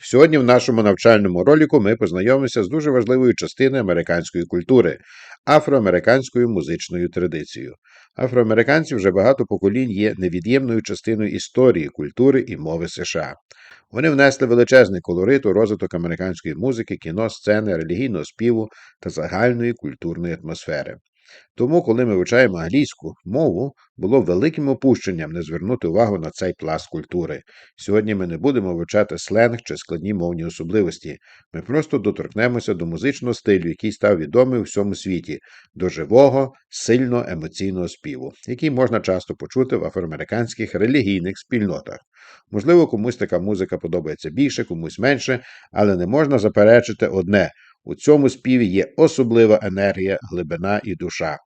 Сьогодні в нашому навчальному ролику ми познайомимося з дуже важливою частиною американської культури – афро-американською музичною традицією. Афроамериканці вже багато поколінь є невід'ємною частиною історії, культури і мови США. Вони внесли величезний колорит у розвиток американської музики, кіно, сцени, релігійного співу та загальної культурної атмосфери. Тому, коли ми вивчаємо англійську мову, було великим опущенням не звернути увагу на цей пласт культури. Сьогодні ми не будемо вивчати сленг чи складні мовні особливості. Ми просто доторкнемося до музичного стилю, який став відомий у всьому світі, до живого, сильно емоційного співу, який можна часто почути в афроамериканських релігійних спільнотах. Можливо, комусь така музика подобається більше, комусь менше, але не можна заперечити одне – у цьому співі є особлива енергія, глибина і душа.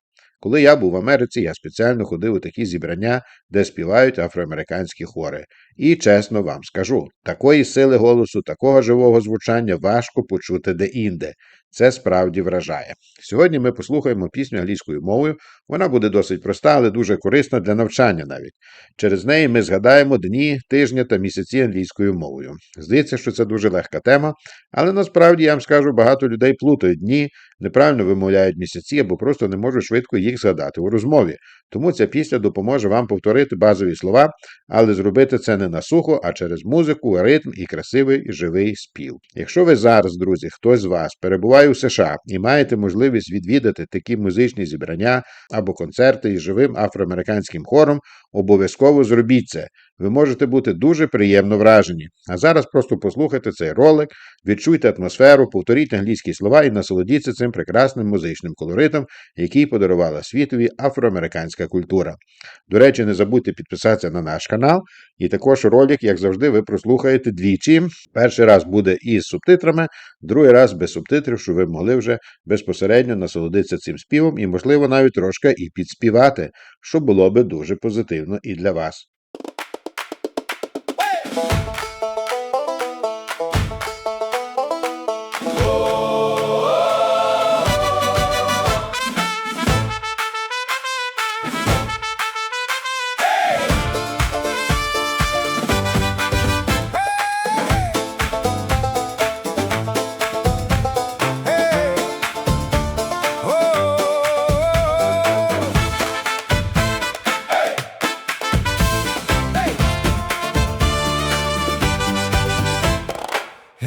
Коли я був в Америці, я спеціально ходив у такі зібрання, де співають афроамериканські хори. І, чесно вам скажу, такої сили голосу, такого живого звучання важко почути де-інде. Це справді вражає. Сьогодні ми послухаємо пісню англійською мовою. Вона буде досить проста, але дуже корисна для навчання навіть. Через неї ми згадаємо дні, тижня та місяці англійською мовою. Здається, що це дуже легка тема, але насправді, я вам скажу, багато людей плутають дні, неправильно вимовляють місяці або просто не можуть швидко їх згадати у розмові. Тому ця пісня допоможе вам повторити базові слова, але зробити це не на сухо, а через музику, ритм і красивий живий спів. Якщо ви зараз, друзі, хтось з вас перебуває у США і маєте можливість відвідати такі музичні зібрання або концерти із живим афроамериканським хором, обов'язково зробіть це. Ви можете бути дуже приємно вражені. А зараз просто послухайте цей ролик, відчуйте атмосферу, повторіть англійські слова і насолодіться цим прекрасним музичним колоритом, який подарувала світові афроамериканська культура. До речі, не забудьте підписатися на наш канал, і також ролик, як завжди, ви прослухаєте двічі. Перший раз буде із субтитрами, другий раз без субтитрів, щоб ви могли вже безпосередньо насолодитися цим співом і, можливо, навіть трошки і підспівати, що було би дуже позитивно і для вас.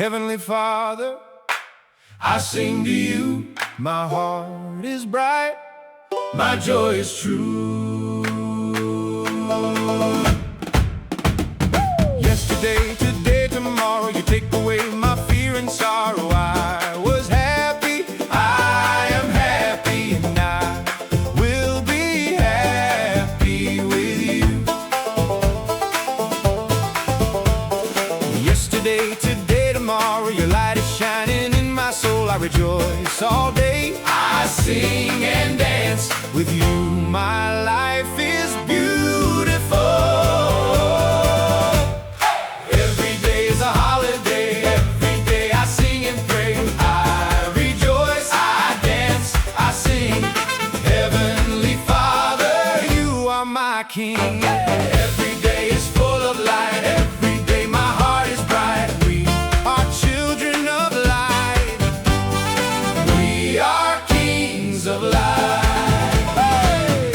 Heavenly Father, I sing to you. My heart is bright, my joy is true. Yesterday, today, tomorrow, you take away my fear and sorrow. I was happy, I am happy, and I will be happy with you. Yesterday, today, tomorrow, your light is shining in my soul. I rejoice all day, I sing and dance with you. My life is beautiful. Every day is a holiday, every day I sing and pray. I rejoice, I dance, I sing. Heavenly Father, you are my King. Every day is full of light, every day my heart is bright. We are children of light, we are kings of light. Hey!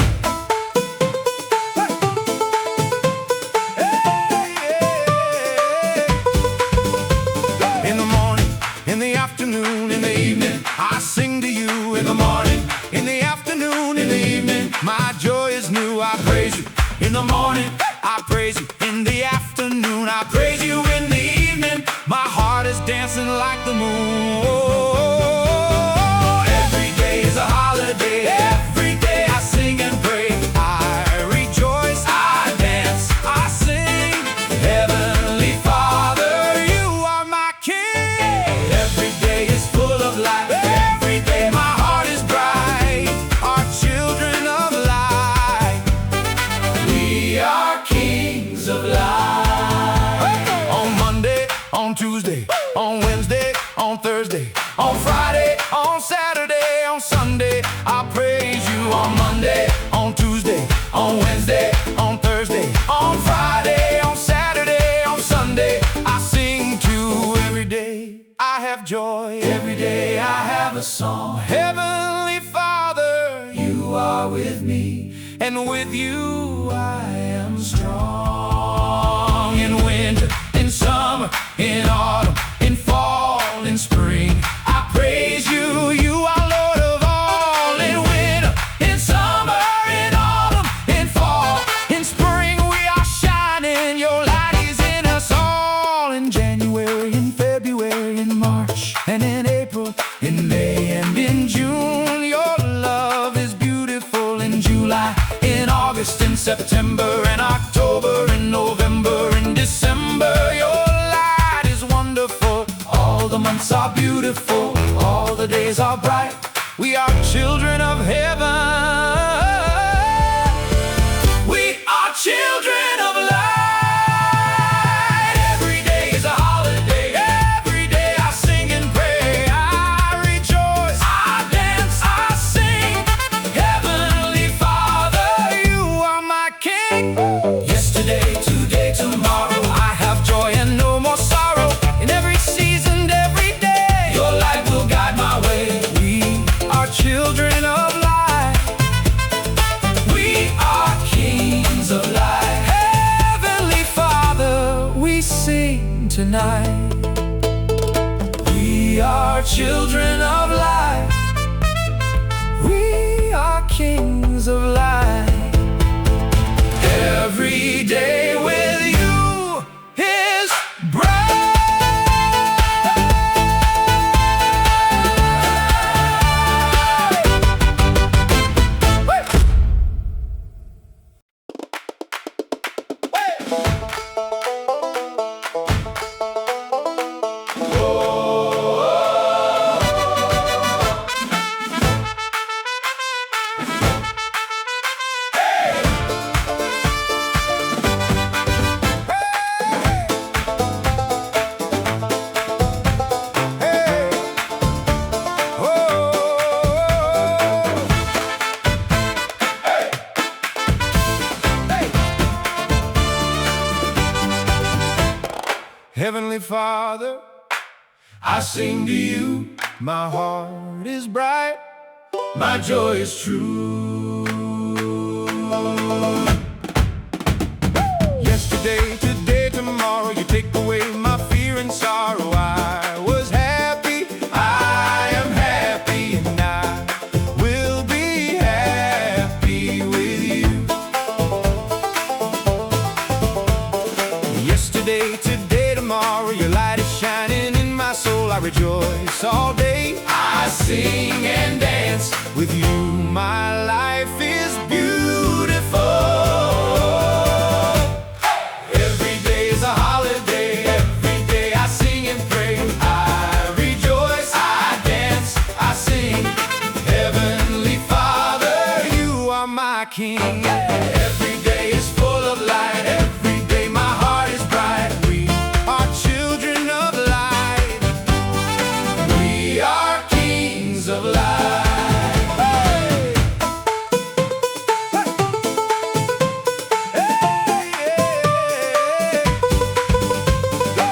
In the morning, in the afternoon, in the evening, I sing to you. In the morning, in the afternoon, in the evening, my joy is new. I praise you. In the morning, I praise you. In the afternoon, I praise you. In the evening, my heart is dancing like the moon. Every day is a holiday. Every day I sing and pray. I rejoice, I dance, I sing. Heavenly Father, you are my King. Every day is full of light. Every day my heart is bright. Our children of light, we are kings of light. On Monday, on Tuesday, on Wednesday, on Thursday, on Friday, on Saturday, on Sunday, I praise you. On Monday, on Tuesday, on Wednesday, on Thursday, on Friday, on Saturday, on Sunday, I sing to every I have joy. Every day I have a song. Heavenly Father, you are with me, and with you I am strong. In winter, in summer, in autumn, in fall, in spring, I praise you, you are Lord of all. In winter, in summer, in autumn, in fall, in spring, we are shining, your light is in us all. In January, in February, in March, and in April, in May, and in June, your love is beautiful. In July, in August, in September, and October, in November, in December, your light is wonderful. All the months are beautiful, all the days are bright. We are children of heaven. We are children of light. Every day is a holiday. Every day I sing and pray. I rejoice, I dance, I sing. Heavenly Father, you are my King. Yesterday, today, tomorrow, I have joy and no more sorrow. In every season, every day, your light will guide my way. We are children of light. We are kings of light. Heavenly Father, we sing tonight. We are children of light. We are kings of light. Every day with you is bright. Heavenly Father, I sing to you. My heart is bright, my joy is true. Yesterday, today, tomorrow, you take away my fear and sorrow. I was happy, I am happy, and I will be happy with you. Yesterday, today, tomorrow, your light is shining in my soul. I rejoice all day, I sing and dance with you. My life is beautiful. Every day is a holiday. Every day I sing and pray. I rejoice, I dance, I sing. Heavenly Father, you are my King. Every day is full of light. Every day my heart is bright. We are children of light. We are kings of light.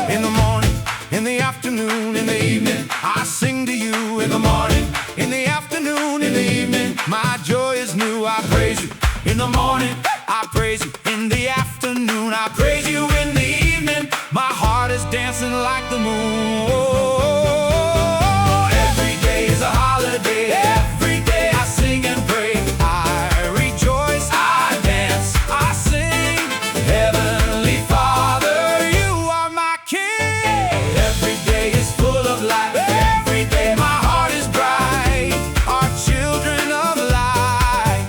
In the morning, in the afternoon, in the evening, I sing to you. In the morning, in the afternoon, in the evening, my joy is new. I praise you. In the morning, I praise you. In the afternoon, I praise you. In the evening, my heart is dancing like the moon. Every day is a holiday. Every day I sing and pray. I rejoice, I dance, I sing. Heavenly Father, you are my King. Every day is full of light. Every day my heart is bright. Our children of light.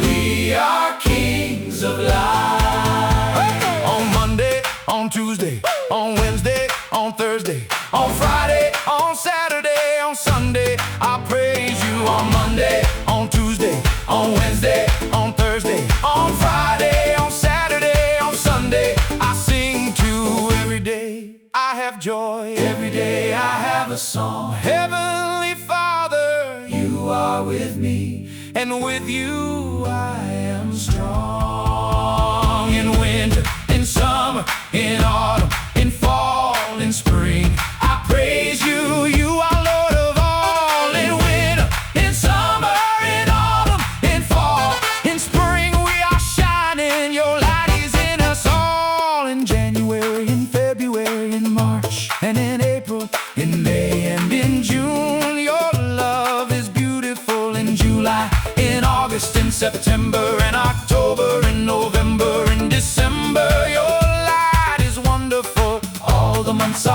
We are kings of light. On Monday, on Tuesday, on Wednesday, on Thursday, on Friday, on Saturday, on Sunday, I praise you. On Monday, on Tuesday, on Wednesday, on Thursday, on Friday, on Saturday, on Sunday, I sing to every day. I have joy. Every day I have a song. Heavenly Father, you are with me, and with you I am strong. In winter, in summer, in autumn, in fall, in spring, I praise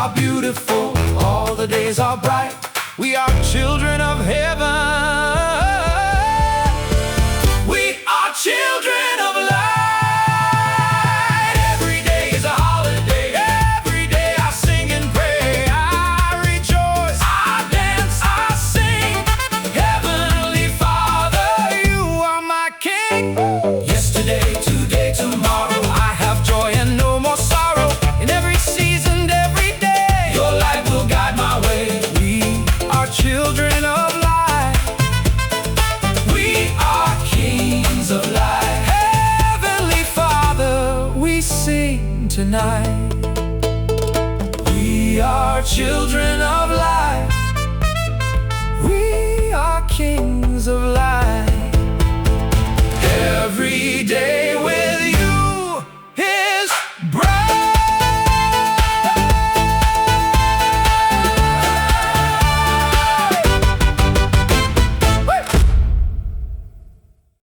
are beautiful, all the days are bright. We are children of heaven. We are children of light. Every day is a holiday. Every day I sing and pray. I rejoice, I dance, I sing. Heavenly Father, you are my King. Yesterday, today, tomorrow, I have joy and no more sorrow. In every season, every day, your light will guide my way. We are children of light. We are kings of light. Heavenly Father, we sing tonight. We are children of light.